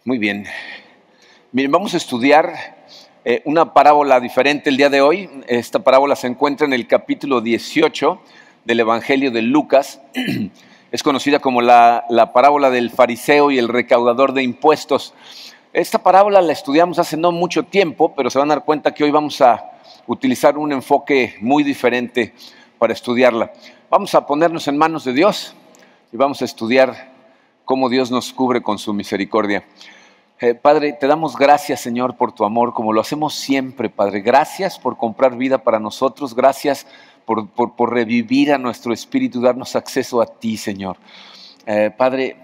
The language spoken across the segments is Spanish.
Muy bien. Miren, vamos a estudiar una parábola diferente el día de hoy. Esta parábola se encuentra en el capítulo 18 del Evangelio de Lucas. Es conocida como la parábola del fariseo y el recaudador de impuestos. Esta parábola la estudiamos hace no mucho tiempo, pero se van a dar cuenta que hoy vamos a utilizar un enfoque muy diferente para estudiarla. Vamos a ponernos en manos de Dios y vamos a estudiar cómo Dios nos cubre con su misericordia. Padre, te damos gracias, Señor, por tu amor, como lo hacemos siempre, Padre. Gracias por comprar vida para nosotros. Gracias por revivir a nuestro espíritu, darnos acceso a ti, Señor. Padre,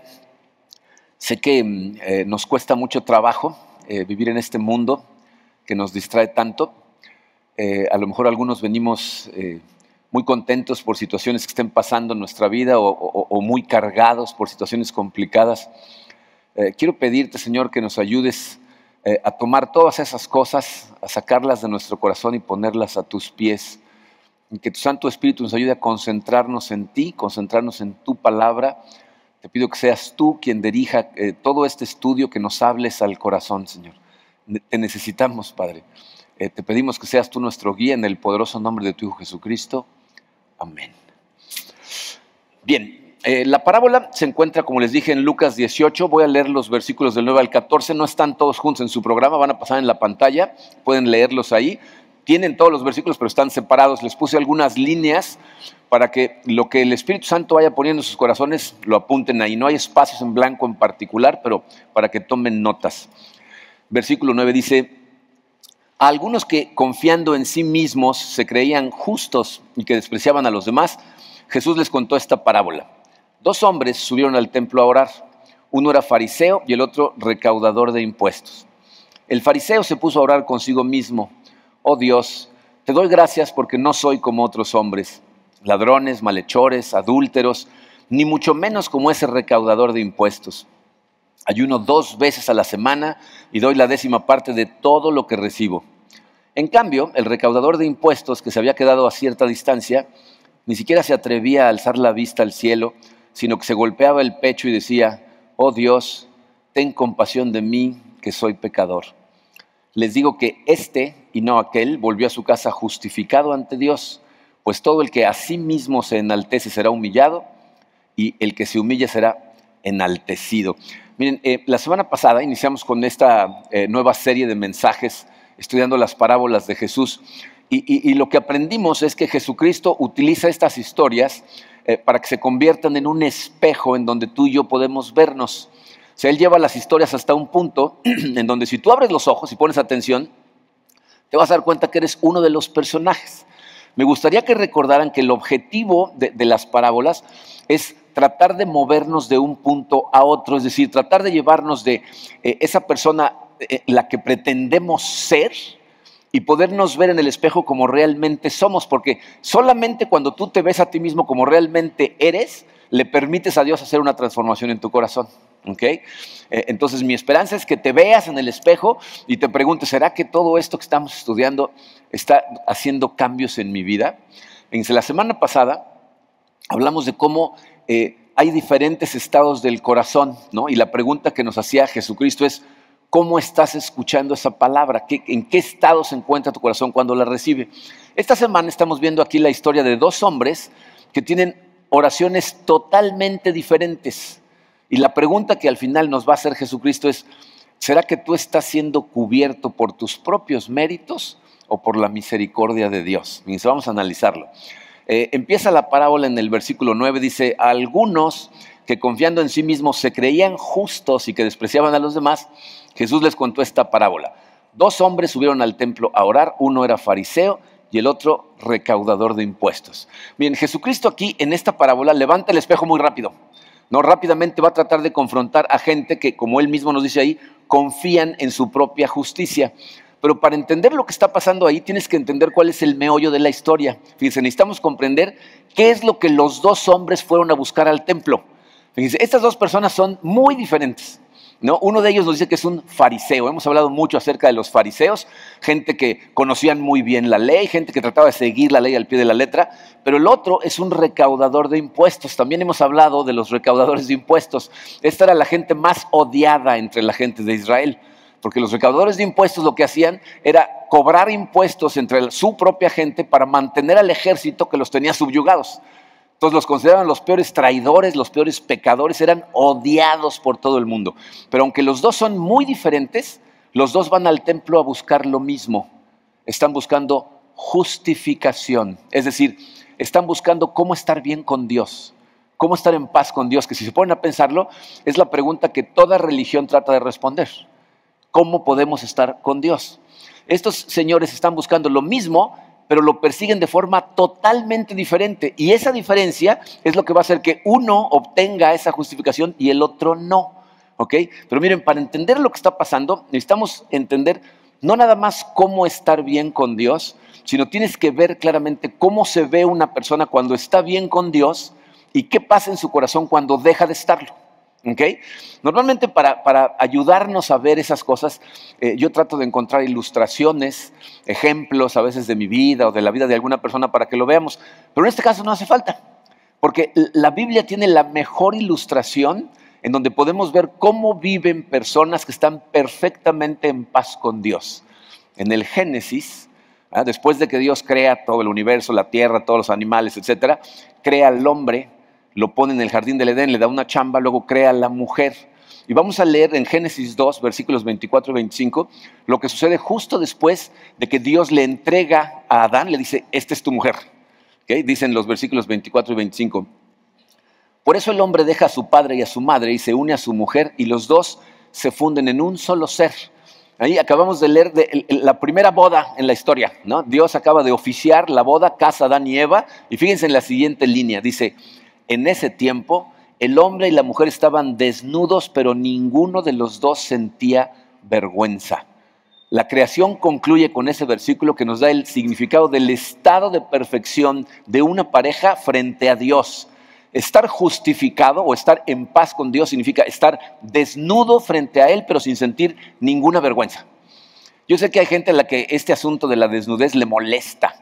sé que nos cuesta mucho trabajo vivir en este mundo que nos distrae tanto. A lo mejor algunos venimos muy contentos por situaciones que estén pasando en nuestra vida o muy cargados por situaciones complicadas. Quiero pedirte, Señor, que nos ayudes a tomar todas esas cosas, a sacarlas de nuestro corazón y ponerlas a tus pies. Y que tu Santo Espíritu nos ayude a concentrarnos en ti, concentrarnos en tu palabra. Te pido que seas tú quien dirija todo este estudio, que nos hables al corazón, Señor. Te necesitamos, Padre. Te pedimos que seas tú nuestro guía en el poderoso nombre de tu Hijo Jesucristo. Amén. Bien. La parábola se encuentra, como les dije, en Lucas 18. Voy a leer los versículos del 9 al 14. No están todos juntos en su programa, van a pasar en la pantalla. Pueden leerlos ahí. Tienen todos los versículos, pero están separados. Les puse algunas líneas para que lo que el Espíritu Santo vaya poniendo en sus corazones lo apunten ahí. No hay espacios en blanco en particular, pero para que tomen notas. Versículo 9 dice: a algunos que confiando en sí mismos se creían justos y que despreciaban a los demás, Jesús les contó esta parábola. 2 hombres subieron al templo a orar. Uno era fariseo y el otro recaudador de impuestos. El fariseo se puso a orar consigo mismo: oh Dios, te doy gracias porque no soy como otros hombres, ladrones, malhechores, adúlteros, ni mucho menos como ese recaudador de impuestos. Ayuno 2 veces a la semana y doy la 10ª parte de todo lo que recibo. En cambio, el recaudador de impuestos, que se había quedado a cierta distancia, ni siquiera se atrevía a alzar la vista al cielo, sino que se golpeaba el pecho y decía: oh Dios, ten compasión de mí, que soy pecador. Les digo que este y no aquel volvió a su casa justificado ante Dios, pues todo el que a sí mismo se enaltece será humillado, y el que se humilla será enaltecido. Miren, la semana pasada iniciamos con esta nueva serie de mensajes estudiando las parábolas de Jesús, y lo que aprendimos es que Jesucristo utiliza estas historias para que se conviertan en un espejo en donde tú y yo podemos vernos. O sea, Él lleva las historias hasta un punto en donde si tú abres los ojos y pones atención, te vas a dar cuenta que eres uno de los personajes. Me gustaría que recordaran que el objetivo de las parábolas es tratar de movernos de un punto a otro, es decir, tratar de llevarnos de esa persona la que pretendemos ser y podernos ver en el espejo como realmente somos, porque solamente cuando tú te ves a ti mismo como realmente eres, le permites a Dios hacer una transformación en tu corazón. ¿Okay? Entonces mi esperanza es que te veas en el espejo y te preguntes: ¿será que todo esto que estamos estudiando está haciendo cambios en mi vida? La semana pasada hablamos de cómo hay diferentes estados del corazón, ¿no? Y la pregunta que nos hacía Jesucristo es: ¿cómo estás escuchando esa palabra? ¿En qué estado se encuentra tu corazón cuando la recibe? Esta semana estamos viendo aquí la historia de 2 hombres que tienen oraciones totalmente diferentes. Y la pregunta que al final nos va a hacer Jesucristo es: ¿será que tú estás siendo cubierto por tus propios méritos o por la misericordia de Dios? Y vamos a analizarlo. Empieza la parábola en el versículo 9, dice: a algunos que confiando en sí mismos se creían justos y que despreciaban a los demás, Jesús les contó esta parábola. 2 hombres subieron al templo a orar, uno era fariseo y el otro recaudador de impuestos. Bien, Jesucristo aquí en esta parábola levanta el espejo muy rápido. No, rápidamente va a tratar de confrontar a gente que, como él mismo nos dice ahí, confían en su propia justicia. Pero para entender lo que está pasando ahí, tienes que entender cuál es el meollo de la historia. Fíjense, necesitamos comprender qué es lo que los 2 hombres fueron a buscar al templo. Fíjense, estas 2 personas son muy diferentes. ¿no? Uno de ellos nos dice que es un fariseo. Hemos hablado mucho acerca de los fariseos, gente que conocían muy bien la ley, gente que trataba de seguir la ley al pie de la letra, pero el otro es un recaudador de impuestos. También hemos hablado de los recaudadores de impuestos. Esta era la gente más odiada entre la gente de Israel, porque los recaudadores de impuestos lo que hacían era cobrar impuestos entre su propia gente para mantener al ejército que los tenía subyugados. Entonces los consideraban los peores traidores, los peores pecadores, eran odiados por todo el mundo. Pero aunque los dos son muy diferentes, los dos van al templo a buscar lo mismo. Están buscando justificación, es decir, están buscando cómo estar bien con Dios, cómo estar en paz con Dios, que si se ponen a pensarlo, es la pregunta que toda religión trata de responder. ¿Cómo podemos estar con Dios? Estos señores están buscando lo mismo, pero lo persiguen de forma totalmente diferente. Y esa diferencia es lo que va a hacer que uno obtenga esa justificación y el otro no. ¿Ok? Pero miren, para entender lo que está pasando, necesitamos entender no nada más cómo estar bien con Dios, sino tienes que ver claramente cómo se ve una persona cuando está bien con Dios y qué pasa en su corazón cuando deja de estarlo. ¿Okay? Normalmente para ayudarnos a ver esas cosas, yo trato de encontrar ilustraciones, ejemplos a veces de mi vida o de la vida de alguna persona para que lo veamos, pero en este caso no hace falta, porque la Biblia tiene la mejor ilustración en donde podemos ver cómo viven personas que están perfectamente en paz con Dios. En el Génesis, después de que Dios crea todo el universo, la tierra, todos los animales, etcétera, crea al hombre, lo pone en el jardín del Edén, le da una chamba, luego crea a la mujer. Y vamos a leer en Génesis 2, versículos 24 y 25, lo que sucede justo después de que Dios le entrega a Adán, le dice, esta es tu mujer. ¿Okay? Dicen los versículos 24 y 25. Por eso el hombre deja a su padre y a su madre y se une a su mujer y los dos se funden en un solo ser. Ahí acabamos de leer la primera boda en la historia, ¿no? Dios acaba de oficiar la boda, casa Adán y Eva, y fíjense en la siguiente línea, dice, en ese tiempo, el hombre y la mujer estaban desnudos, pero ninguno de los dos sentía vergüenza. La creación concluye con ese versículo que nos da el significado del estado de perfección de una pareja frente a Dios. Estar justificado o estar en paz con Dios significa estar desnudo frente a Él, pero sin sentir ninguna vergüenza. Yo sé que hay gente a la que este asunto de la desnudez le molesta,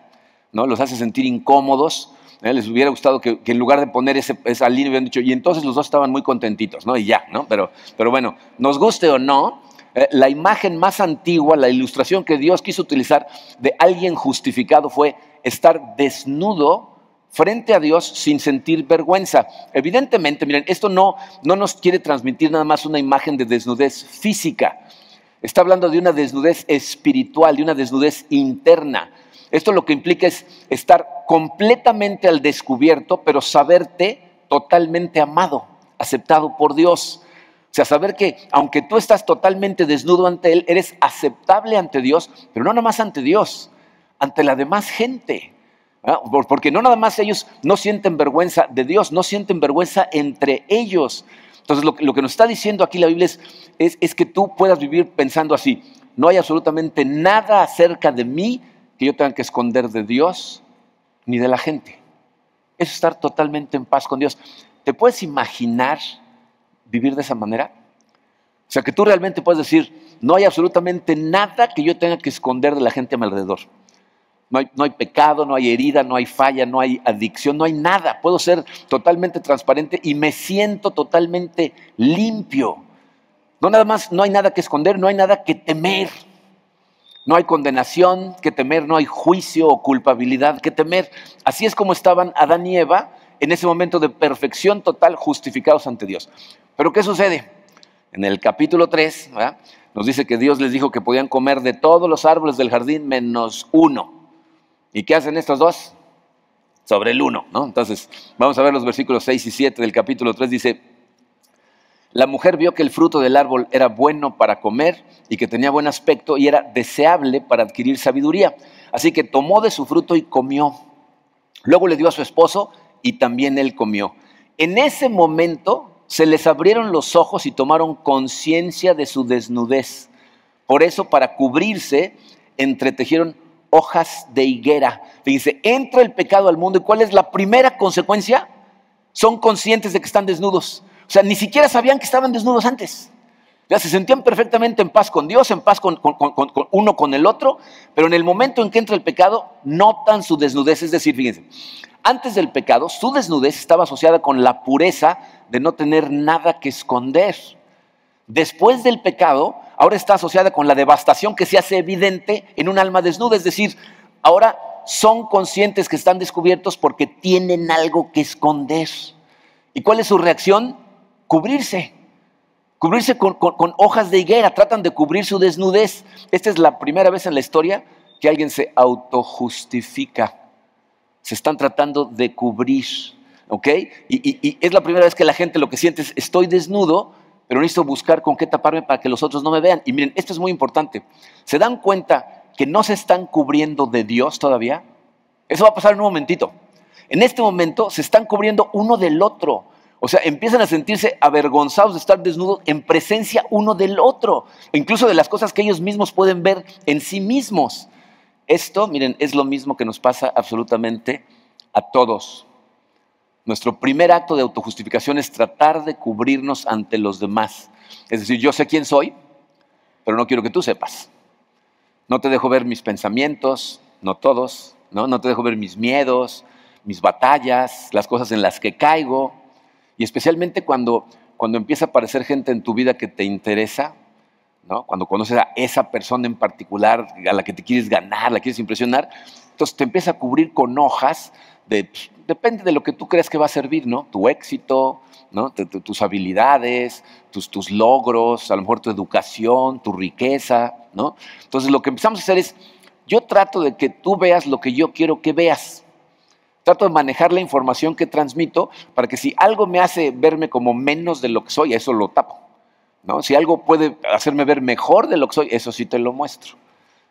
¿no? Los hace sentir incómodos. Les hubiera gustado que en lugar de poner esa línea hubieran dicho, y entonces los dos estaban muy contentitos, ¿no? Y ya, ¿no? Pero bueno, nos guste o no, la imagen más antigua, la ilustración que Dios quiso utilizar de alguien justificado fue estar desnudo frente a Dios sin sentir vergüenza. Evidentemente, miren, esto no nos quiere transmitir nada más una imagen de desnudez física. Está hablando de una desnudez espiritual, de una desnudez interna. Esto lo que implica es estar completamente al descubierto, pero saberte totalmente amado, aceptado por Dios. O sea, saber que aunque tú estás totalmente desnudo ante Él, eres aceptable ante Dios, pero no nada más ante Dios, ante la demás gente. Porque no nada más ellos no sienten vergüenza de Dios, no sienten vergüenza entre ellos. Entonces lo que nos está diciendo aquí la Biblia es que tú puedas vivir pensando así, no hay absolutamente nada acerca de mí que yo tenga que esconder de Dios ni de la gente. Es estar totalmente en paz con Dios. ¿Te puedes imaginar vivir de esa manera? O sea, que tú realmente puedes decir, no hay absolutamente nada que yo tenga que esconder de la gente a mi alrededor. No hay pecado, no hay herida, no hay falla, no hay adicción, no hay nada. Puedo ser totalmente transparente y me siento totalmente limpio. No nada más, no hay nada que esconder, no hay nada que temer. No hay condenación que temer, no hay juicio o culpabilidad que temer. Así es como estaban Adán y Eva en ese momento de perfección total, justificados ante Dios. Pero ¿qué sucede? En el capítulo 3, ¿verdad? Nos dice que Dios les dijo que podían comer de todos los árboles del jardín menos uno. ¿Y qué hacen estos dos? Sobre el uno, ¿no? Entonces, vamos a ver los versículos 6 y 7 del capítulo 3. Dice, la mujer vio que el fruto del árbol era bueno para comer y que tenía buen aspecto y era deseable para adquirir sabiduría. Así que tomó de su fruto y comió. Luego le dio a su esposo y también él comió. En ese momento se les abrieron los ojos y tomaron conciencia de su desnudez. Por eso, para cubrirse, entretejieron hojas de higuera. Fíjense, entra el pecado al mundo y ¿cuál es la primera consecuencia? Son conscientes de que están desnudos. O sea, ni siquiera sabían que estaban desnudos antes. Ya se sentían perfectamente en paz con Dios, en paz con uno con el otro, pero en el momento en que entra el pecado, notan su desnudez. Es decir, fíjense, antes del pecado, su desnudez estaba asociada con la pureza de no tener nada que esconder. Después del pecado, ahora está asociada con la devastación que se hace evidente en un alma desnuda. Es decir, ahora son conscientes que están descubiertos porque tienen algo que esconder. ¿Y cuál es su reacción? Cubrirse. Cubrirse con hojas de higuera. Tratan de cubrir su desnudez. Esta es la primera vez en la historia que alguien se autojustifica. Se están tratando de cubrir, ¿ok? Y es la primera vez que la gente lo que siente es, estoy desnudo, pero necesito buscar con qué taparme para que los otros no me vean. Y miren, esto es muy importante. ¿Se dan cuenta que no se están cubriendo de Dios todavía? Eso va a pasar en un momentito. En este momento se están cubriendo uno del otro. O sea, empiezan a sentirse avergonzados de estar desnudos en presencia uno del otro, incluso de las cosas que ellos mismos pueden ver en sí mismos. Esto, miren, es lo mismo que nos pasa absolutamente a todos. Nuestro primer acto de autojustificación es tratar de cubrirnos ante los demás. Es decir, yo sé quién soy, pero no quiero que tú sepas. No te dejo ver mis pensamientos, no todos, no te dejo ver mis miedos, mis batallas, las cosas en las que caigo. Y especialmente cuando empieza a aparecer gente en tu vida que te interesa, ¿no? Cuando conoces a esa persona en particular a la que te quieres ganar, la quieres impresionar, entonces te empieza a cubrir con hojas, depende de lo que tú creas que va a servir, ¿no? Tu éxito, ¿no? Tus habilidades, tus logros, a lo mejor tu educación, tu riqueza, ¿no? Entonces lo que empezamos a hacer es, yo trato de que tú veas lo que yo quiero que veas. Trato de manejar la información que transmito para que si algo me hace verme como menos de lo que soy, eso lo tapo, ¿no? Si algo puede hacerme ver mejor de lo que soy, eso sí te lo muestro,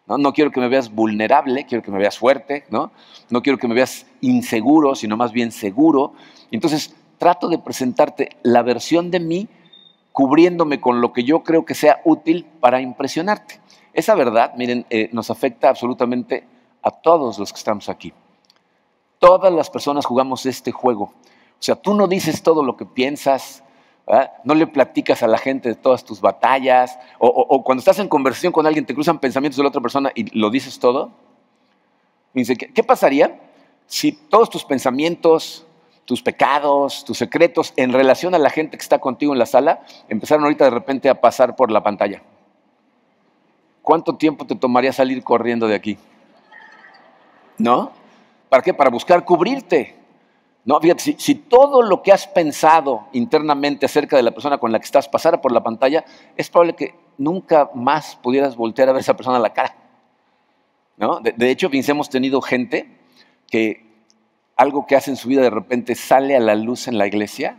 ¿no? No quiero que me veas vulnerable, quiero que me veas fuerte, ¿no? No quiero que me veas inseguro, sino más bien seguro. Entonces, trato de presentarte la versión de mí cubriéndome con lo que yo creo que sea útil para impresionarte. Esa verdad, miren, nos afecta absolutamente a todos los que estamos aquí. Todas las personas jugamos este juego. O sea, tú no dices todo lo que piensas, ¿verdad? No le platicas a la gente de todas tus batallas, o cuando estás en conversación con alguien te cruzan pensamientos de la otra persona y lo dices todo. Y dice, ¿qué pasaría si todos tus pensamientos, tus pecados, tus secretos en relación a la gente que está contigo en la sala empezaron ahorita de repente a pasar por la pantalla? ¿Cuánto tiempo te tomaría salir corriendo de aquí? ¿No? ¿Para qué? Para buscar cubrirte. No, fíjate, si todo lo que has pensado internamente acerca de la persona con la que estás pasara por la pantalla, es probable que nunca más pudieras voltear a ver a esa persona a la cara, ¿no? De hecho, hemos tenido gente que algo que hace en su vida de repente sale a la luz en la iglesia,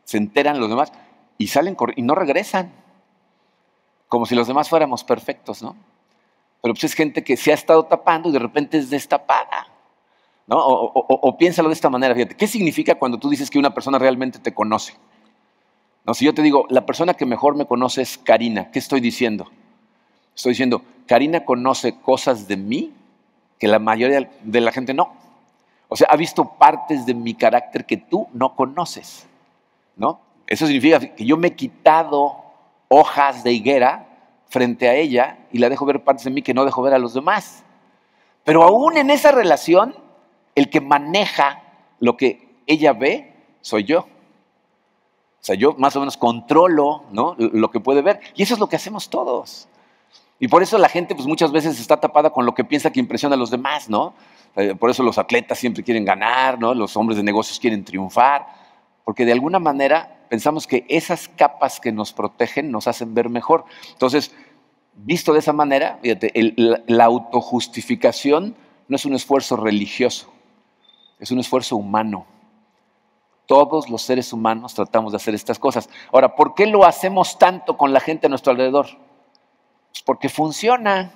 se enteran los demás y salen y no regresan, como si los demás fuéramos perfectos, ¿no? Pero pues es gente que se ha estado tapando y de repente es destapada, ¿no? O piénsalo de esta manera, fíjate, ¿qué significa cuando tú dices que una persona realmente te conoce? No, si yo te digo, la persona que mejor me conoce es Karina, ¿qué estoy diciendo? Estoy diciendo, Karina conoce cosas de mí que la mayoría de la gente no. O sea, ha visto partes de mi carácter que tú no conoces, ¿no? Eso significa que yo me he quitado hojas de higuera frente a ella y la dejo ver partes de mí que no dejo ver a los demás. Pero aún en esa relación, el que maneja lo que ella ve soy yo. O sea, yo más o menos controlo, ¿no?, lo que puede ver. Y eso es lo que hacemos todos. Y por eso la gente pues, muchas veces está tapada con lo que piensa que impresiona a los demás, ¿no? Por eso los atletas siempre quieren ganar, ¿no? Los hombres de negocios quieren triunfar, porque de alguna manera pensamos que esas capas que nos protegen nos hacen ver mejor. Entonces, visto de esa manera, fíjate, la autojustificación no es un esfuerzo religioso, es un esfuerzo humano. Todos los seres humanos tratamos de hacer estas cosas. Ahora, ¿por qué lo hacemos tanto con la gente a nuestro alrededor? Pues porque funciona,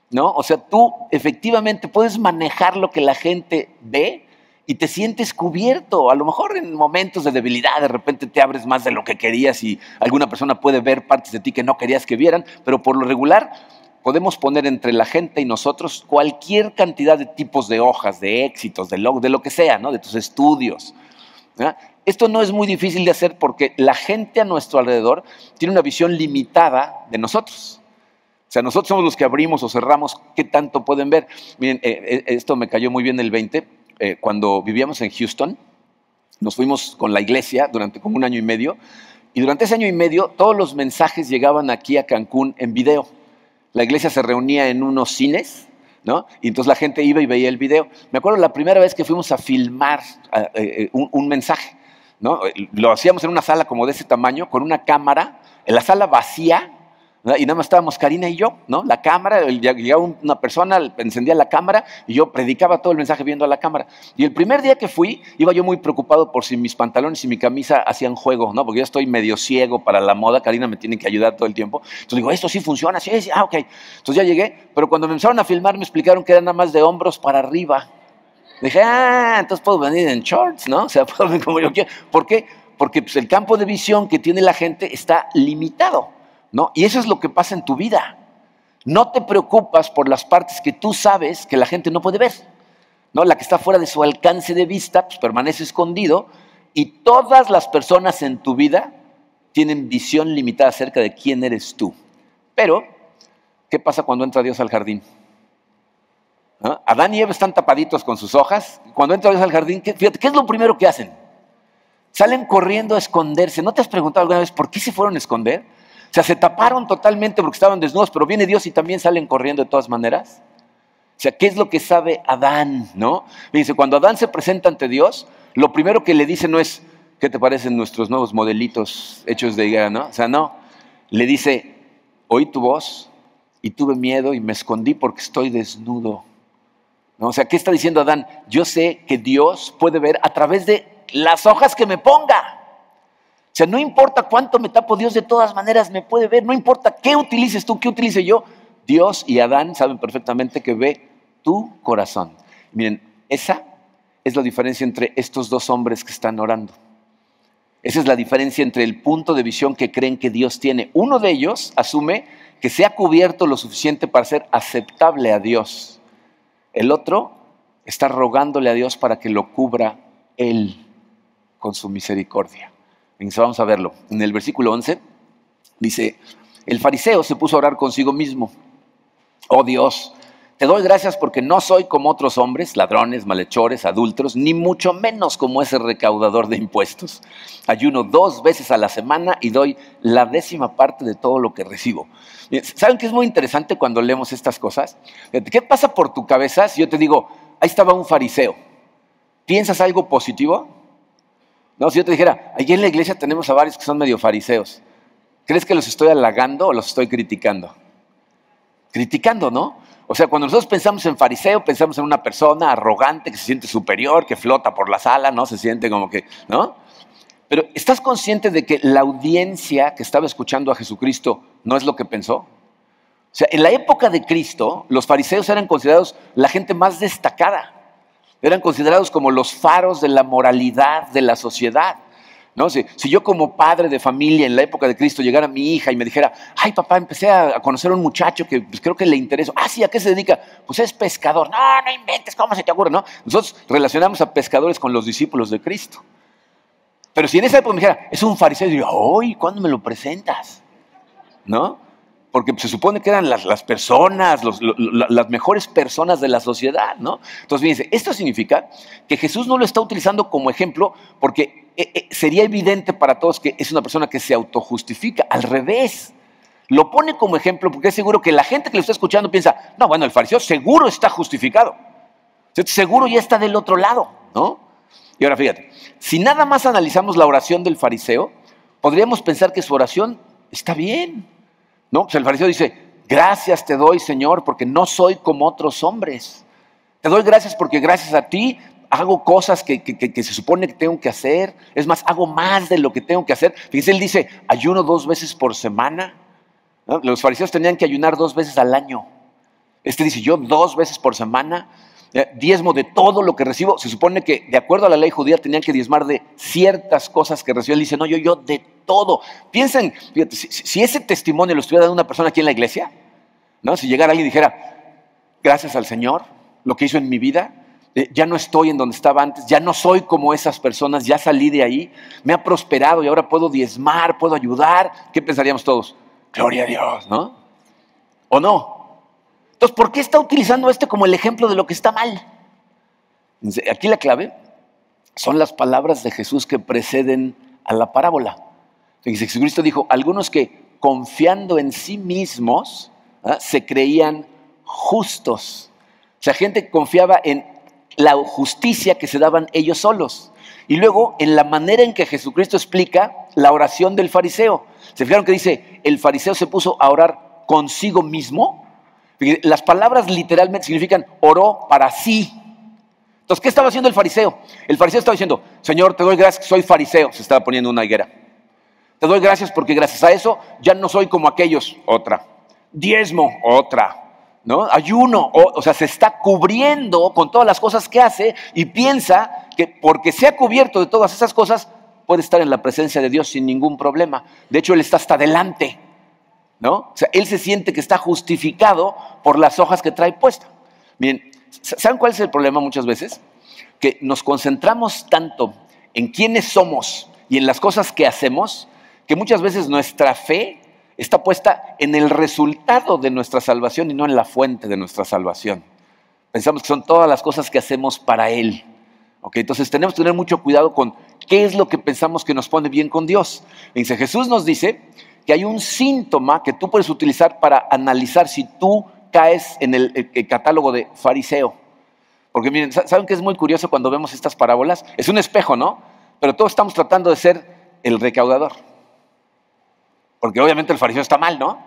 ¿no? O sea, tú efectivamente puedes manejar lo que la gente ve y te sientes cubierto. A lo mejor en momentos de debilidad de repente te abres más de lo que querías y alguna persona puede ver partes de ti que no querías que vieran, pero por lo regular podemos poner entre la gente y nosotros cualquier cantidad de tipos de hojas, de éxitos, de lo que sea, ¿no? De tus estudios, ¿no? esto no es muy difícil de hacer porque la gente a nuestro alrededor tiene una visión limitada de nosotros. O sea, nosotros somos los que abrimos o cerramos qué tanto pueden ver. Miren, esto me cayó muy bien el 20. Cuando vivíamos en Houston, nos fuimos con la iglesia durante como 1 año y medio. Y durante ese año y medio, todos los mensajes llegaban aquí a Cancún en video. La iglesia se reunía en unos cines, ¿no? Y entonces la gente iba y veía el video. Me acuerdo la primera vez que fuimos a filmar un mensaje, ¿no? Lo hacíamos en una sala como de ese tamaño, con una cámara, en la sala vacía, ¿no? Y nada más estábamos Karina y yo, ¿no? La cámara, llegaba una persona, encendía la cámara y yo predicaba todo el mensaje viendo a la cámara. Y el primer día que fui, iba yo muy preocupado por si mis pantalones y mi camisa hacían juego, ¿no? Porque yo estoy medio ciego para la moda, Karina me tiene que ayudar todo el tiempo. Entonces digo, esto sí funciona, sí, sí, ok. Entonces ya llegué, pero cuando me empezaron a filmar me explicaron que era nada más de hombros para arriba. Dije, entonces puedo venir en shorts, ¿no? O sea, puedo venir como yo quiero. ¿Por qué? Porque pues, el campo de visión que tiene la gente está limitado, ¿no? Y eso es lo que pasa en tu vida. No te preocupas por las partes que tú sabes que la gente no puede ver, ¿no? La que está fuera de su alcance de vista, pues permanece escondido, y todas las personas en tu vida tienen visión limitada acerca de quién eres tú. Pero, ¿qué pasa cuando entra Dios al jardín? ¿No? Adán y Eva están tapaditos con sus hojas. Cuando entra Dios al jardín, fíjate, ¿qué es lo primero que hacen? Salen corriendo a esconderse. ¿No te has preguntado alguna vez por qué se fueron a esconder? O sea, se taparon totalmente porque estaban desnudos, pero viene Dios y también salen corriendo de todas maneras. O sea, ¿qué es lo que sabe Adán? ¿No? Dice, cuando Adán se presenta ante Dios, lo primero que le dice no es, ¿qué te parecen nuestros nuevos modelitos hechos de higuera? ¿No? O sea, no. Le dice, oí tu voz y tuve miedo y me escondí porque estoy desnudo. ¿No? O sea, ¿qué está diciendo Adán? Yo sé que Dios puede ver a través de las hojas que me ponga. O sea, no importa cuánto me tapo, Dios de todas maneras me puede ver. No importa qué utilices tú, qué utilice yo. Dios y Adán saben perfectamente que ve tu corazón. Miren, esa es la diferencia entre estos dos hombres que están orando. Esa es la diferencia entre el punto de visión que creen que Dios tiene. Uno de ellos asume que se ha cubierto lo suficiente para ser aceptable a Dios. El otro está rogándole a Dios para que lo cubra Él con su misericordia. Vamos a verlo. En el versículo 11 dice, el fariseo se puso a orar consigo mismo. Oh Dios, te doy gracias porque no soy como otros hombres, ladrones, malhechores, adúlteros, ni mucho menos como ese recaudador de impuestos. Ayuno 2 veces a la semana y doy la 10ª parte de todo lo que recibo. ¿Saben qué es muy interesante cuando leemos estas cosas? ¿Qué pasa por tu cabeza si yo te digo, ahí estaba un fariseo? ¿Piensas algo positivo? No, si yo te dijera, allí en la iglesia tenemos a varios que son medio fariseos. ¿Crees que los estoy halagando o los estoy criticando? Criticando, ¿no? O sea, cuando nosotros pensamos en fariseo, pensamos en una persona arrogante que se siente superior, que flota por la sala, ¿no? Se siente como que, ¿no? Pero ¿estás consciente de que la audiencia que estaba escuchando a Jesucristo no es lo que pensó? O sea, en la época de Cristo, los fariseos eran considerados la gente más destacada. Eran considerados como los faros de la moralidad de la sociedad, ¿no? Si yo como padre de familia en la época de Cristo llegara mi hija y me dijera, ay papá, empecé a conocer a un muchacho que pues, creo que le interesa. Ah, sí, ¿a qué se dedica? Pues es pescador. No, no inventes, ¿cómo se te ocurre? ¿No? Nosotros relacionamos a pescadores con los discípulos de Cristo. Pero si en esa época me dijera, es un fariseo, yo diría, ¡ay! ¿Cuándo me lo presentas? ¿No? Porque se supone que eran las personas, las mejores personas de la sociedad, ¿no? Entonces, fíjense, esto significa que Jesús no lo está utilizando como ejemplo porque sería evidente para todos que es una persona que se autojustifica. Al revés, lo pone como ejemplo porque es seguro que la gente que lo está escuchando piensa, no, bueno, el fariseo seguro está justificado. Seguro ya está del otro lado, ¿no? Y ahora fíjate, si nada más analizamos la oración del fariseo, podríamos pensar que su oración está bien. No, pues el fariseo dice, gracias te doy, Señor, porque no soy como otros hombres. Te doy gracias porque gracias a ti hago cosas que se supone que tengo que hacer. Es más, hago más de lo que tengo que hacer. Fíjense, él dice, ayuno 2 veces por semana. ¿No? Los fariseos tenían que ayunar 2 veces al año. Este dice, yo 2 veces por semana. Diezmo de todo lo que recibo. Se supone que de acuerdo a la ley judía tenían que diezmar de ciertas cosas que recibió. Él dice, no, yo de todo. Piensen, fíjate, si ese testimonio lo estuviera dando una persona aquí en la iglesia, ¿no? Si llegara alguien y dijera, gracias al Señor, lo que hizo en mi vida, Ya no estoy en donde estaba antes, ya no soy como esas personas, ya salí de ahí, me ha prosperado y ahora puedo diezmar, puedo ayudar. ¿Qué pensaríamos todos? Gloria a Dios, ¿no? ¿O no? Entonces, ¿por qué está utilizando este como el ejemplo de lo que está mal? Aquí la clave son las palabras de Jesús que preceden a la parábola. Jesucristo dijo, algunos que confiando en sí mismos se creían justos. O sea, gente que confiaba en la justicia que se daban ellos solos. Y luego, en la manera en que Jesucristo explica la oración del fariseo. ¿Se fijaron que dice, el fariseo se puso a orar consigo mismo? Las palabras literalmente significan oró para sí. Entonces, ¿qué estaba haciendo el fariseo? El fariseo estaba diciendo, Señor, te doy gracias que soy fariseo. Se estaba poniendo una higuera. Te doy gracias porque gracias a eso ya no soy como aquellos. Otra. Diezmo. Otra. ¿No? Ayuno, o sea, se está cubriendo con todas las cosas que hace y piensa que porque se ha cubierto de todas esas cosas puede estar en la presencia de Dios sin ningún problema. De hecho, él está hasta adelante, ¿no? O sea, él se siente que está justificado por las hojas que trae puesta. Miren, ¿saben cuál es el problema muchas veces? Que nos concentramos tanto en quiénes somos y en las cosas que hacemos que muchas veces nuestra fe está puesta en el resultado de nuestra salvación y no en la fuente de nuestra salvación. Pensamos que son todas las cosas que hacemos para Él. ¿Okay? Entonces tenemos que tener mucho cuidado con qué es lo que pensamos que nos pone bien con Dios. Dice, Jesús nos dice que hay un síntoma que tú puedes utilizar para analizar si tú caes en el catálogo de fariseo. Porque miren, ¿saben qué es muy curioso cuando vemos estas parábolas? Es un espejo, ¿no? Pero todos estamos tratando de ser el recaudador. Porque obviamente el fariseo está mal, ¿no?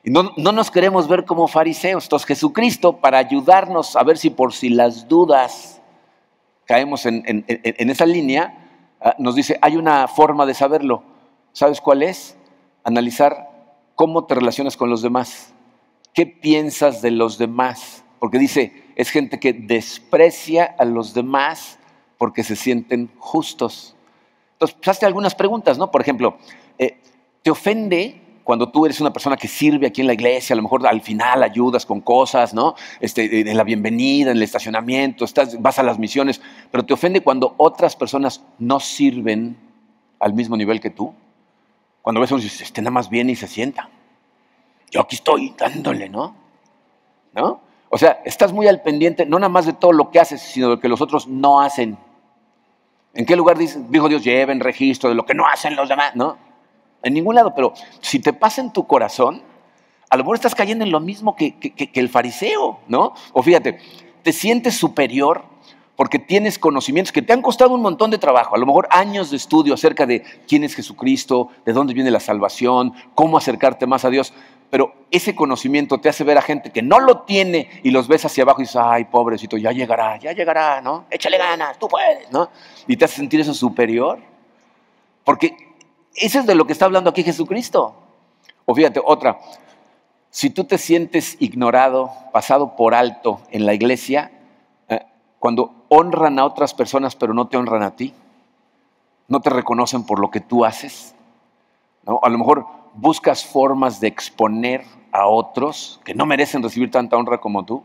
Y no nos queremos ver como fariseos. Entonces Jesucristo, para ayudarnos a ver si por si las dudas caemos en esa línea, nos dice, hay una forma de saberlo. ¿Sabes cuál es? Analizar cómo te relacionas con los demás. ¿Qué piensas de los demás? Porque dice, es gente que desprecia a los demás porque se sienten justos. Entonces, hazte algunas preguntas, ¿no? Por ejemplo, ¿te ofende cuando tú eres una persona que sirve aquí en la iglesia? A lo mejor al final ayudas con cosas, ¿no? En la bienvenida, en el estacionamiento, vas a las misiones, pero ¿te ofende cuando otras personas no sirven al mismo nivel que tú? Cuando ves a uno y dices, nada más viene y se sienta. Yo aquí estoy dándole, ¿no? O sea, estás muy al pendiente, no nada más de todo lo que haces, sino de lo que los otros no hacen. ¿En qué lugar dijo Dios, lleven registro de lo que no hacen los demás? ¿No? En ningún lado, pero si te pasa en tu corazón, a lo mejor estás cayendo en lo mismo que el fariseo, ¿no? O fíjate, te sientes superior porque tienes conocimientos que te han costado un montón de trabajo, a lo mejor años de estudio acerca de quién es Jesucristo, de dónde viene la salvación, cómo acercarte más a Dios, pero ese conocimiento te hace ver a gente que no lo tiene y los ves hacia abajo y dices, ay, pobrecito, ya llegará, ¿no? Échale ganas, tú puedes, ¿no? Y te hace sentir eso superior, porque eso es de lo que está hablando aquí Jesucristo. O fíjate, otra, si tú te sientes ignorado, pasado por alto en la iglesia, cuando honran a otras personas pero no te honran a ti, no te reconocen por lo que tú haces, ¿no? A lo mejor buscas formas de exponer a otros que no merecen recibir tanta honra como tú.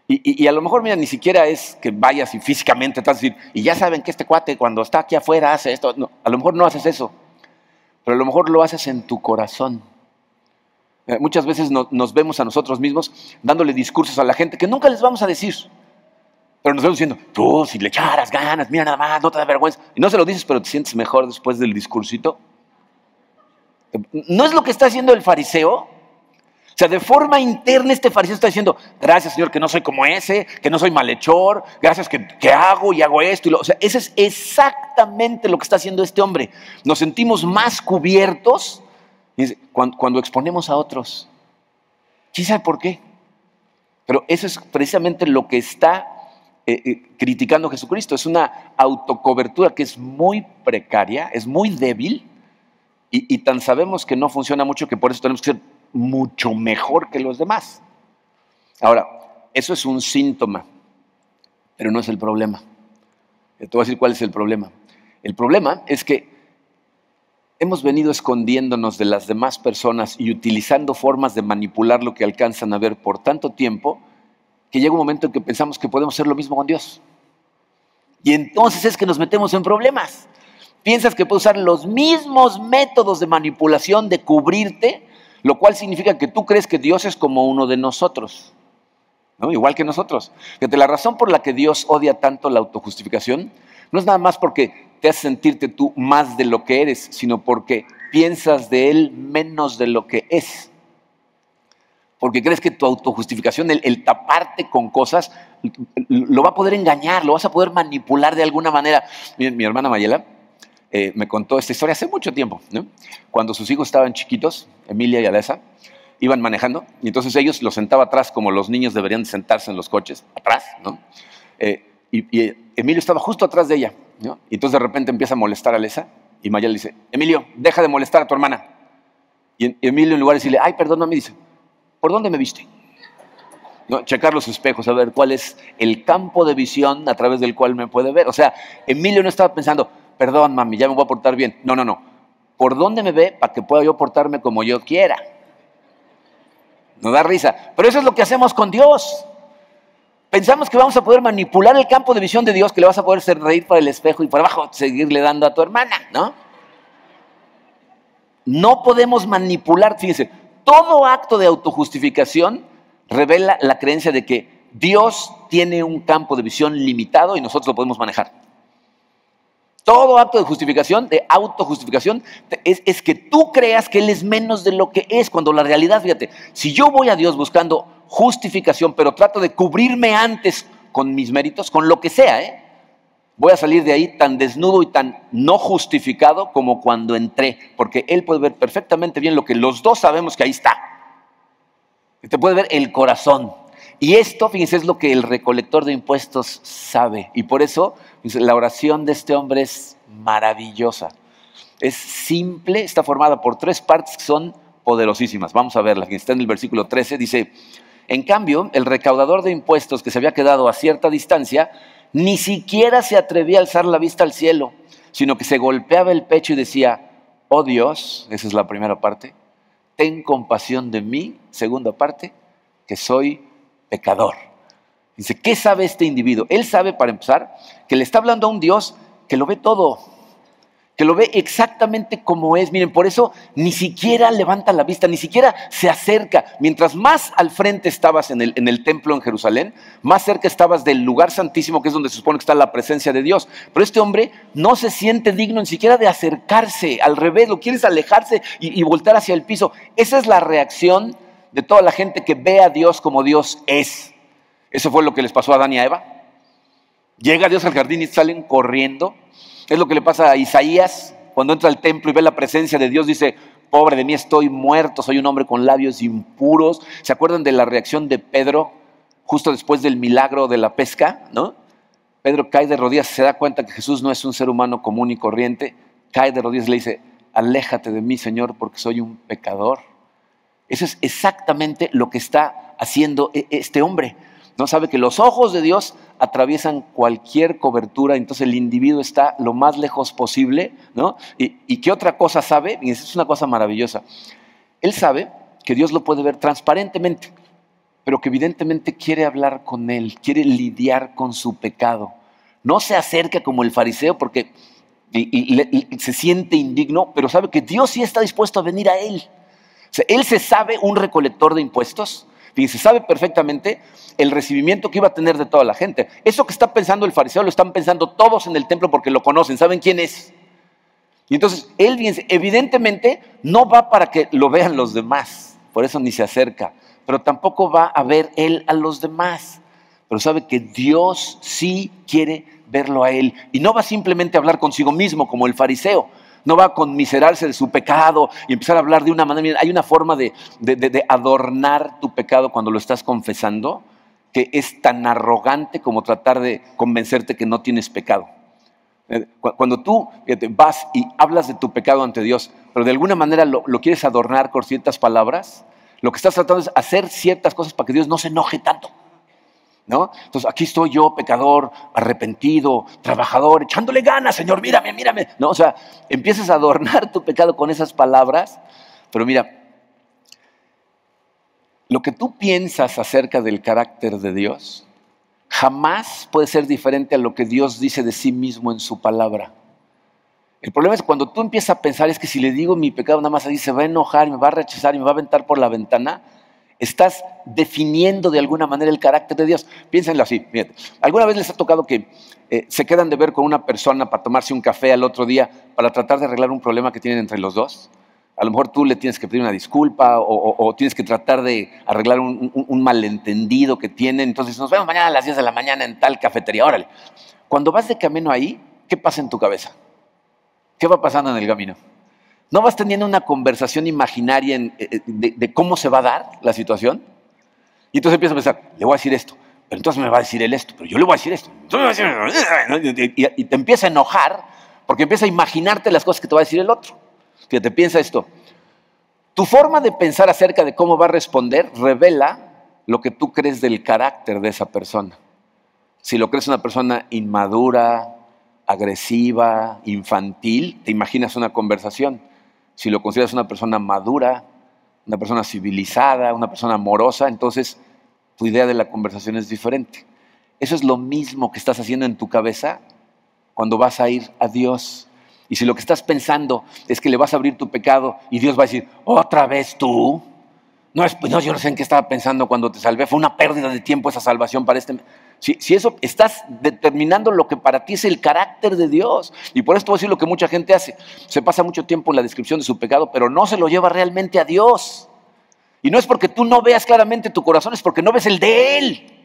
Y a lo mejor, mira, ni siquiera es que vayas y físicamente estás decir, y ya saben que este cuate cuando está aquí afuera hace esto. No, a lo mejor no haces eso, pero a lo mejor lo haces en tu corazón. Muchas veces nos vemos a nosotros mismos dándole discursos a la gente que nunca les vamos a decir. Pero nos vemos diciendo, tú si le echaras ganas, mira nada más, no te da vergüenza. Y no se lo dices, pero te sientes mejor después del discursito. ¿No es lo que está haciendo el fariseo? O sea, de forma interna este fariseo está diciendo, gracias Señor que no soy como ese, que no soy malhechor, gracias que hago y hago esto. O sea, eso es exactamente lo que está haciendo este hombre. Nos sentimos más cubiertos cuando exponemos a otros. ¿Quién sabe por qué? Pero eso es precisamente lo que está criticando Jesucristo. Es una autocobertura que es muy precaria, es muy débil y tan sabemos que no funciona mucho que por eso tenemos que ser mucho mejor que los demás. Ahora, eso es un síntoma, pero no es el problema. Te voy a decir cuál es el problema. El problema es que hemos venido escondiéndonos de las demás personas y utilizando formas de manipular lo que alcanzan a ver por tanto tiempo que llega un momento en que pensamos que podemos hacer lo mismo con Dios. Y entonces es que nos metemos en problemas. Piensas que puedes usar los mismos métodos de manipulación, de cubrirte, lo cual significa que tú crees que Dios es como uno de nosotros, ¿no? Igual que nosotros. Fíjate, la razón por la que Dios odia tanto la autojustificación no es nada más porque te hace sentirte tú más de lo que eres, sino porque piensas de Él menos de lo que es. Porque crees que tu autojustificación, el taparte con cosas, lo va a poder engañar, lo vas a poder manipular de alguna manera. Miren, mi hermana Mayela me contó esta historia hace mucho tiempo, ¿no? Cuando sus hijos estaban chiquitos, Emilia y Alessa, iban manejando, y entonces ellos los sentaba atrás como los niños deberían sentarse en los coches, atrás, ¿no? Y Emilio estaba justo atrás de ella, ¿no? Y entonces de repente empieza a molestar a Alessa, y Mayela le dice, Emilio, deja de molestar a tu hermana. Y Emilio, en lugar de decirle, ay, perdón, mami, dice, ¿por dónde me viste? ¿No? Checar los espejos, a ver cuál es el campo de visión a través del cual me puede ver. O sea, Emilio no estaba pensando, perdón, mami, ya me voy a portar bien. No, no, no. ¿Por dónde me ve para que pueda yo portarme como yo quiera? No da risa. Pero eso es lo que hacemos con Dios. Pensamos que vamos a poder manipular el campo de visión de Dios, que le vas a poder hacer reír para el espejo y por abajo seguirle dando a tu hermana, ¿no? No podemos manipular, fíjense, todo acto de autojustificación revela la creencia de que Dios tiene un campo de visión limitado y nosotros lo podemos manejar. Todo acto de justificación, de autojustificación, es que tú creas que Él es menos de lo que es, cuando la realidad, fíjate, si yo voy a Dios buscando justificación, pero trato de cubrirme antes con mis méritos, con lo que sea, voy a salir de ahí tan desnudo y tan no justificado como cuando entré, porque Él puede ver perfectamente bien lo que los dos sabemos que ahí está. Te puede ver el corazón. Y esto, fíjense, es lo que el recolector de impuestos sabe. Y por eso la oración de este hombre es maravillosa. Es simple, está formada por 3 partes que son poderosísimas. Vamos a verla. Está en el versículo 13. Dice, en cambio, el recaudador de impuestos que se había quedado a cierta distancia, ni siquiera se atrevía a alzar la vista al cielo, sino que se golpeaba el pecho y decía, oh Dios, esa es la primera parte, ten compasión de mí, segunda parte, que soy pecador. Dice, ¿qué sabe este individuo? Él sabe, para empezar, que le está hablando a un Dios que lo ve todo, que lo ve exactamente como es. Miren, por eso ni siquiera levanta la vista, ni siquiera se acerca. Mientras más al frente estabas en el templo en Jerusalén, más cerca estabas del lugar santísimo, que es donde se supone que está la presencia de Dios. Pero este hombre no se siente digno ni siquiera de acercarse, al revés, lo quieres alejarse y voltar hacia el piso. Esa es la reacción de toda la gente que ve a Dios como Dios es. Eso fue lo que les pasó a Adán y a Eva. Llega Dios al jardín y salen corriendo. Es lo que le pasa a Isaías cuando entra al templo y ve la presencia de Dios. Dice, pobre de mí, estoy muerto, soy un hombre con labios impuros. ¿Se acuerdan de la reacción de Pedro justo después del milagro de la pesca? ¿No? Pedro cae de rodillas, se da cuenta que Jesús no es un ser humano común y corriente. Cae de rodillas y le dice, aléjate de mí, Señor, porque soy un pecador. Eso es exactamente lo que está haciendo este hombre. No sabe que los ojos de Dios atraviesan cualquier cobertura, entonces el individuo está lo más lejos posible, ¿no? ¿Y qué otra cosa sabe? Y es una cosa maravillosa. Él sabe que Dios lo puede ver transparentemente, pero que evidentemente quiere hablar con él, quiere lidiar con su pecado. No se acerca como el fariseo porque se siente indigno, pero sabe que Dios sí está dispuesto a venir a él. O sea, él se sabe un recolector de impuestos. Fíjense, sabe perfectamente el recibimiento que iba a tener de toda la gente. Eso que está pensando el fariseo lo están pensando todos en el templo porque lo conocen, saben quién es. Y entonces él, fíjense, evidentemente no va para que lo vean los demás, por eso ni se acerca, pero tampoco va a ver él a los demás. Pero sabe que Dios sí quiere verlo a él. Y no va simplemente a hablar consigo mismo como el fariseo. No va a conmiserarse de su pecado y empezar a hablar de una manera. Hay una forma de adornar tu pecado cuando lo estás confesando que es tan arrogante como tratar de convencerte que no tienes pecado. Cuando tú vas y hablas de tu pecado ante Dios, pero de alguna manera lo quieres adornar con ciertas palabras, lo que estás tratando es hacer ciertas cosas para que Dios no se enoje tanto, ¿no? Entonces, aquí estoy yo, pecador, arrepentido, trabajador, echándole ganas, Señor, mírame, mírame. ¿No? O sea, empiezas a adornar tu pecado con esas palabras, pero mira, Lo que tú piensas acerca del carácter de Dios jamás puede ser diferente a lo que Dios dice de sí mismo en su palabra. El problema es cuando tú empiezas a pensar, es que si le digo mi pecado nada más ahí se va a enojar y me va a rechazar y me va a aventar por la ventana, estás definiendo de alguna manera el carácter de Dios. Piénsenlo así, fíjate. ¿Alguna vez les ha tocado que se quedan de ver con una persona para tomarse un café al otro día para tratar de arreglar un problema que tienen entre los dos? A lo mejor tú le tienes que pedir una disculpa o tienes que tratar de arreglar un malentendido que tienen. Entonces, nos vemos mañana a las 10 de la mañana en tal cafetería. Órale. Cuando vas de camino ahí, ¿qué pasa en tu cabeza? ¿Qué va pasando en el camino? ¿No vas teniendo una conversación imaginaria de cómo se va a dar la situación? Y entonces empiezas a pensar, le voy a decir esto, pero entonces me va a decir él esto, pero yo le voy a decir esto. Y te empieza a enojar porque empieza a imaginarte las cosas que te va a decir el otro. Fíjate, piensa esto. Tu forma de pensar acerca de cómo va a responder revela lo que tú crees del carácter de esa persona. Si lo crees una persona inmadura, agresiva, infantil, te imaginas una conversación. Si lo consideras una persona madura, una persona civilizada, una persona amorosa, entonces tu idea de la conversación es diferente. Eso es lo mismo que estás haciendo en tu cabeza cuando vas a ir a Dios. Y si lo que estás pensando es que le vas a abrir tu pecado y Dios va a decir, ¿otra vez tú? No, yo no sé en qué estaba pensando cuando te salvé. Fue una pérdida de tiempo esa salvación para este... Si eso estás determinando lo que para ti es el carácter de Dios. Y por esto voy a decir lo que mucha gente hace. Se pasa mucho tiempo en la descripción de su pecado, pero no se lo lleva realmente a Dios. Y no es porque tú no veas claramente tu corazón, es porque no ves el de Él.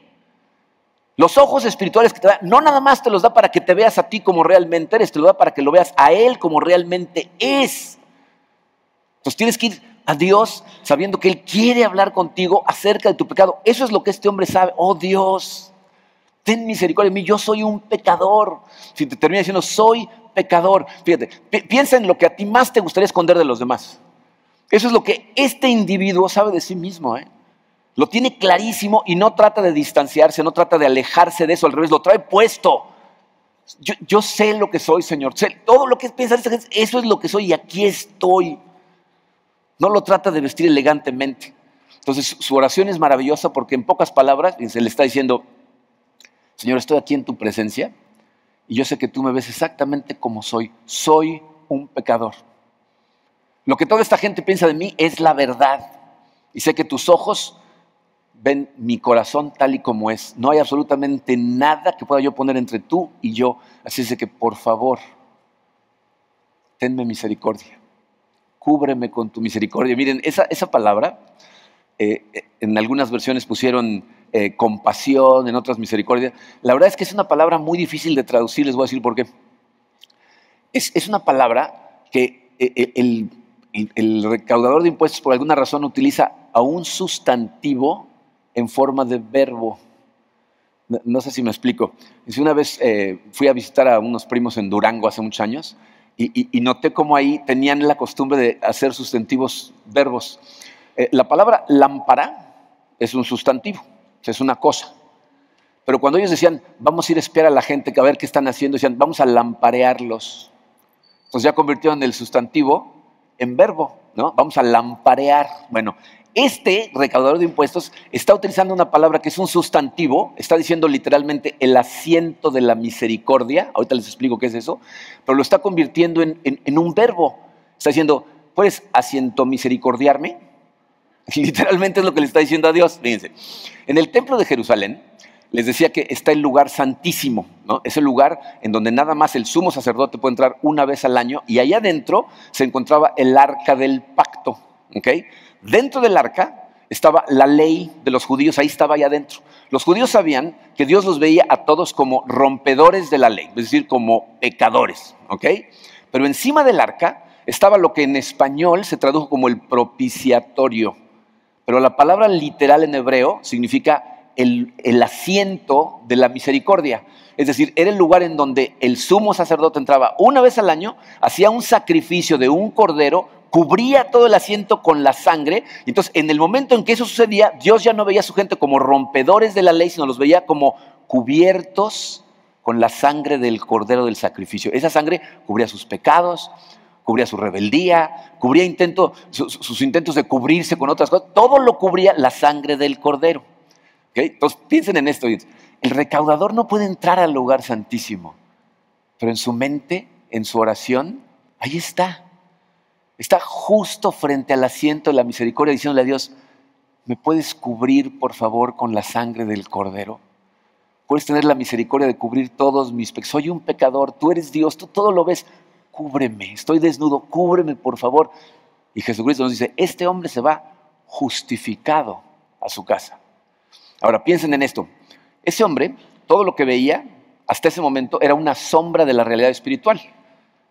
Los ojos espirituales que te da, no nada más te los da para que te veas a ti como realmente eres, te lo da para que lo veas a Él como realmente es. Entonces tienes que ir a Dios sabiendo que Él quiere hablar contigo acerca de tu pecado. Eso es lo que este hombre sabe. Oh Dios, ten misericordia de mí, yo soy un pecador. Si te termina diciendo, soy pecador. Fíjate, piensa en lo que a ti más te gustaría esconder de los demás. Eso es lo que este individuo sabe de sí mismo, Lo tiene clarísimo y no trata de distanciarse, no trata de alejarse de eso, al revés, lo trae puesto. Yo sé lo que soy, Señor. Sé, todo lo que piensa esta gente, eso es lo que soy y aquí estoy. No lo trata de vestir elegantemente. Entonces, su oración es maravillosa porque en pocas palabras se le está diciendo, Señor, estoy aquí en tu presencia y yo sé que tú me ves exactamente como soy. Soy un pecador. Lo que toda esta gente piensa de mí es la verdad. Y sé que tus ojos ven mi corazón tal y como es. No hay absolutamente nada que pueda yo poner entre tú y yo. Así es de que, por favor, tenme misericordia. Cúbreme con tu misericordia. Miren, esa palabra, en algunas versiones pusieron compasión, en otras misericordia. La verdad es que es una palabra muy difícil de traducir, les voy a decir por qué. Es una palabra que el recaudador de impuestos por alguna razón utiliza a un sustantivo en forma de verbo. No sé si me explico. Una vez fui a visitar a unos primos en Durango hace muchos años y noté cómo ahí tenían la costumbre de hacer sustantivos verbos. La palabra lámpara es un sustantivo, es una cosa. Pero cuando ellos decían, vamos a ir a espiar a la gente, a ver qué están haciendo, decían, vamos a lamparearlos. Entonces ya convirtieron el sustantivo en verbo, ¿no? Vamos a lamparear. Bueno, este recaudador de impuestos está utilizando una palabra que es un sustantivo, está diciendo literalmente el asiento de la misericordia, ahorita les explico qué es eso, pero lo está convirtiendo en un verbo. Está diciendo, ¿puedes asiento misericordiarme? Y literalmente es lo que le está diciendo a Dios. Fíjense, en el templo de Jerusalén, les decía que está el lugar santísimo, ¿no? Es el lugar en donde nada más el sumo sacerdote puede entrar una vez al año y allá adentro se encontraba el arca del pacto, ¿ok? Dentro del arca estaba la ley de los judíos, ahí estaba allá adentro. Los judíos sabían que Dios los veía a todos como rompedores de la ley, es decir, como pecadores, ¿ok? Pero encima del arca estaba lo que en español se tradujo como el propiciatorio, pero la palabra literal en hebreo significa el asiento de la misericordia. Es decir, era el lugar en donde el sumo sacerdote entraba una vez al año, hacía un sacrificio de un cordero, cubría todo el asiento con la sangre, y entonces en el momento en que eso sucedía, Dios ya no veía a su gente como rompedores de la ley, sino los veía como cubiertos con la sangre del cordero del sacrificio. Esa sangre cubría sus pecados, cubría su rebeldía, cubría sus intentos de cubrirse con otras cosas. Todo lo cubría la sangre del Cordero. ¿Okay? Entonces piensen en esto. El recaudador no puede entrar al lugar santísimo, pero en su mente, en su oración, ahí está. Está justo frente al asiento de la misericordia diciéndole a Dios, ¿me puedes cubrir por favor con la sangre del Cordero? Puedes tener la misericordia de cubrir todos mis pecados. Soy un pecador, tú eres Dios, tú todo lo ves. Cúbreme, estoy desnudo, cúbreme por favor. Y Jesucristo nos dice, este hombre se va justificado a su casa. Ahora piensen en esto. Ese hombre, todo lo que veía hasta ese momento era una sombra de la realidad espiritual.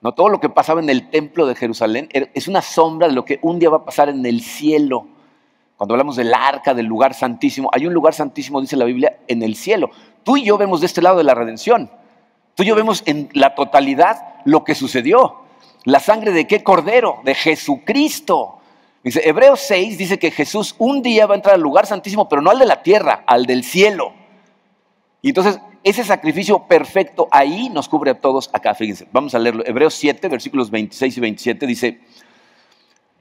No, todo lo que pasaba en el templo de Jerusalén es una sombra de lo que un día va a pasar en el cielo. Cuando hablamos del arca, del lugar santísimo, hay un lugar santísimo, dice la Biblia, en el cielo. Tú y yo vemos de este lado de la redención. Tú y yo vemos en la totalidad lo que sucedió. ¿La sangre de qué cordero? De Jesucristo. Dice, Hebreos 6 dice que Jesús un día va a entrar al lugar santísimo, pero no al de la tierra, al del cielo. Y entonces, ese sacrificio perfecto ahí nos cubre a todos acá. Fíjense, vamos a leerlo. Hebreos 7, versículos 26 y 27 dice,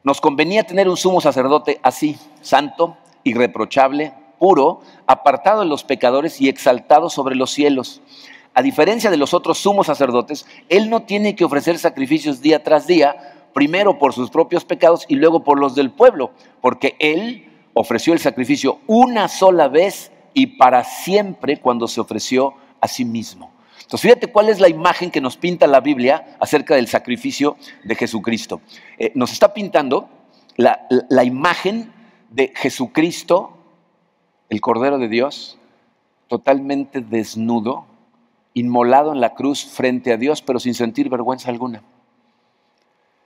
nos convenía tener un sumo sacerdote así, santo, irreprochable, puro, apartado de los pecadores y exaltado sobre los cielos. A diferencia de los otros sumos sacerdotes, él no tiene que ofrecer sacrificios día tras día, primero por sus propios pecados y luego por los del pueblo, porque él ofreció el sacrificio una sola vez y para siempre cuando se ofreció a sí mismo. Entonces fíjate cuál es la imagen que nos pinta la Biblia acerca del sacrificio de Jesucristo. Nos está pintando la imagen de Jesucristo, el Cordero de Dios, totalmente desnudo, inmolado en la cruz frente a Dios, pero sin sentir vergüenza alguna.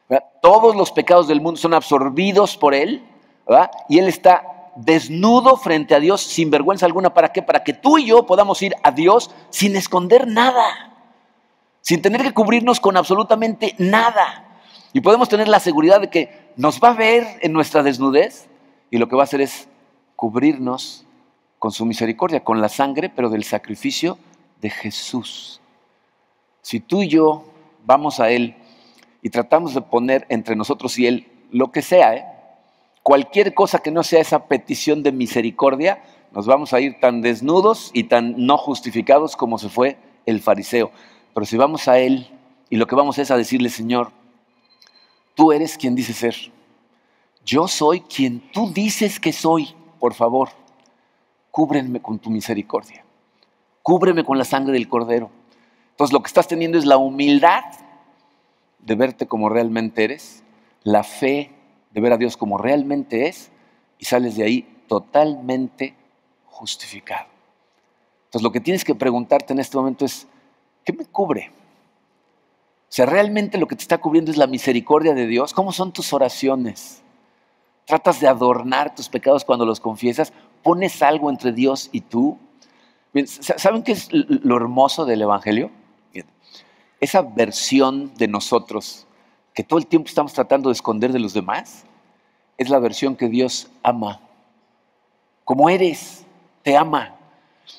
¿Verdad? Todos los pecados del mundo son absorbidos por Él, ¿verdad? Y Él está desnudo frente a Dios sin vergüenza alguna. ¿Para qué? Para que tú y yo podamos ir a Dios sin esconder nada, sin tener que cubrirnos con absolutamente nada. Y podemos tener la seguridad de que nos va a ver en nuestra desnudez y lo que va a hacer es cubrirnos con su misericordia, con la sangre, pero del sacrificio de Jesús. Si tú y yo vamos a Él y tratamos de poner entre nosotros y Él lo que sea, cualquier cosa que no sea esa petición de misericordia, nos vamos a ir tan desnudos y tan no justificados como se fue el fariseo. Pero si vamos a Él y lo que vamos es a decirle, Señor, tú eres quien dices ser. Yo soy quien tú dices que soy. Por favor, cúbrenme con tu misericordia. Cúbreme con la sangre del Cordero. Entonces lo que estás teniendo es la humildad de verte como realmente eres, la fe de ver a Dios como realmente es, y sales de ahí totalmente justificado. Entonces lo que tienes que preguntarte en este momento es, ¿qué me cubre? O sea, ¿realmente lo que te está cubriendo es la misericordia de Dios? ¿Cómo son tus oraciones? ¿Tratas de adornar tus pecados cuando los confiesas? ¿Pones algo entre Dios y tú? ¿Saben qué es lo hermoso del Evangelio? Esa versión de nosotros que todo el tiempo estamos tratando de esconder de los demás, es la versión que Dios ama. Como eres, te ama.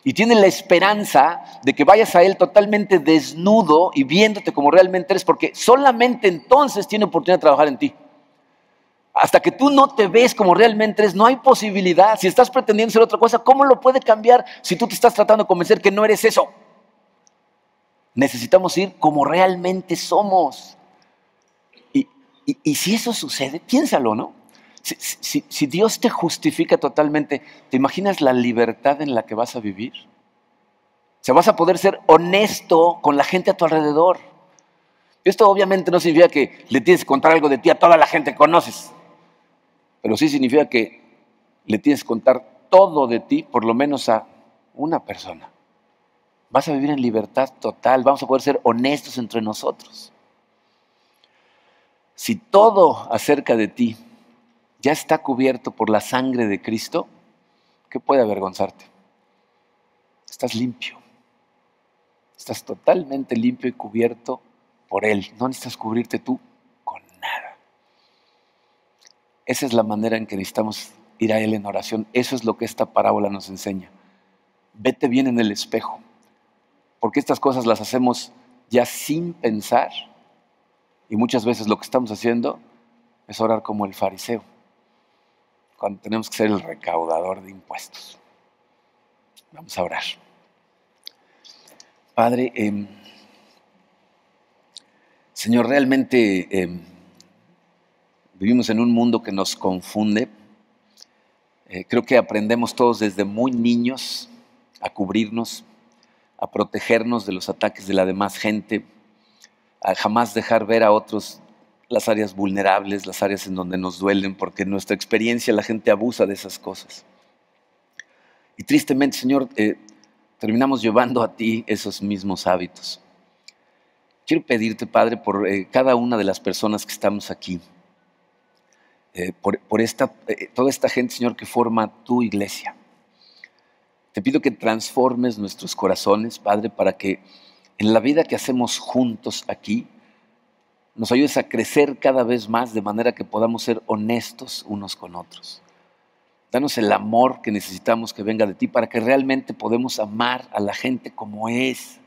Y tiene la esperanza de que vayas a Él totalmente desnudo y viéndote como realmente eres, porque solamente entonces tiene oportunidad de trabajar en ti. Hasta que tú no te ves como realmente eres, no hay posibilidad. Si estás pretendiendo ser otra cosa, ¿cómo lo puede cambiar si tú te estás tratando de convencer que no eres eso? Necesitamos ir como realmente somos. Y si eso sucede, piénsalo, ¿no? Si Dios te justifica totalmente, ¿te imaginas la libertad en la que vas a vivir? O sea, vas a poder ser honesto con la gente a tu alrededor. Esto obviamente no significa que le tienes que contar algo de ti a toda la gente que conoces. Pero sí significa que le tienes que contar todo de ti, por lo menos a una persona. Vas a vivir en libertad total, vamos a poder ser honestos entre nosotros. Si todo acerca de ti ya está cubierto por la sangre de Cristo, ¿qué puede avergonzarte? Estás limpio. Estás totalmente limpio y cubierto por Él. No necesitas cubrirte tú con nada. Esa es la manera en que necesitamos ir a Él en oración. Eso es lo que esta parábola nos enseña. Vete bien en el espejo, porque estas cosas las hacemos ya sin pensar, Y muchas veces lo que estamos haciendo es orar como el fariseo, cuando tenemos que ser el recaudador de impuestos. Vamos a orar. Padre, Señor, realmente vivimos en un mundo que nos confunde. Creo que aprendemos todos desde muy niños a cubrirnos, a protegernos de los ataques de la demás gente, a jamás dejar ver a otros las áreas vulnerables, las áreas en donde nos duelen, porque en nuestra experiencia la gente abusa de esas cosas. Y tristemente, Señor, terminamos llevando a ti esos mismos hábitos. Quiero pedirte, Padre, por cada una de las personas que estamos aquí, por toda esta gente, Señor, que forma tu iglesia. Te pido que transformes nuestros corazones, Padre, para que en la vida que hacemos juntos aquí, nos ayudes a crecer cada vez más de manera que podamos ser honestos unos con otros. Danos el amor que necesitamos que venga de ti para que realmente podamos amar a la gente como es.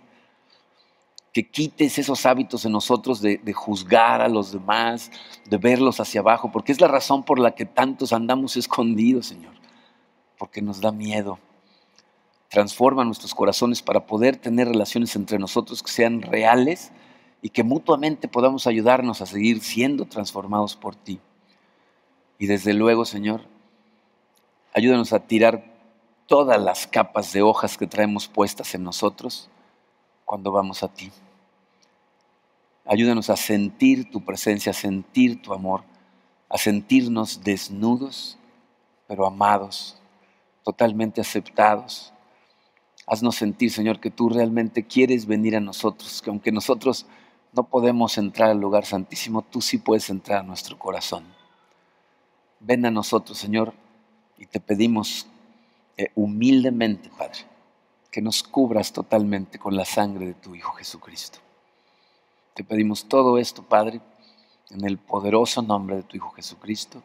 Que quites esos hábitos en nosotros de juzgar a los demás, de verlos hacia abajo, porque es la razón por la que tantos andamos escondidos, Señor, porque nos da miedo. Transforma nuestros corazones para poder tener relaciones entre nosotros que sean reales y que mutuamente podamos ayudarnos a seguir siendo transformados por ti. Y desde luego, Señor, ayúdanos a tirar todas las capas de hojas que traemos puestas en nosotros cuando vamos a ti. Ayúdanos a sentir tu presencia, a sentir tu amor, a sentirnos desnudos, pero amados, totalmente aceptados. Haznos sentir, Señor, que tú realmente quieres venir a nosotros, que aunque nosotros no podemos entrar al lugar santísimo, tú sí puedes entrar a nuestro corazón. Ven a nosotros, Señor, y te pedimos humildemente, Padre, que nos cubras totalmente con la sangre de tu Hijo Jesucristo. Te pedimos todo esto, Padre, en el poderoso nombre de tu Hijo Jesucristo.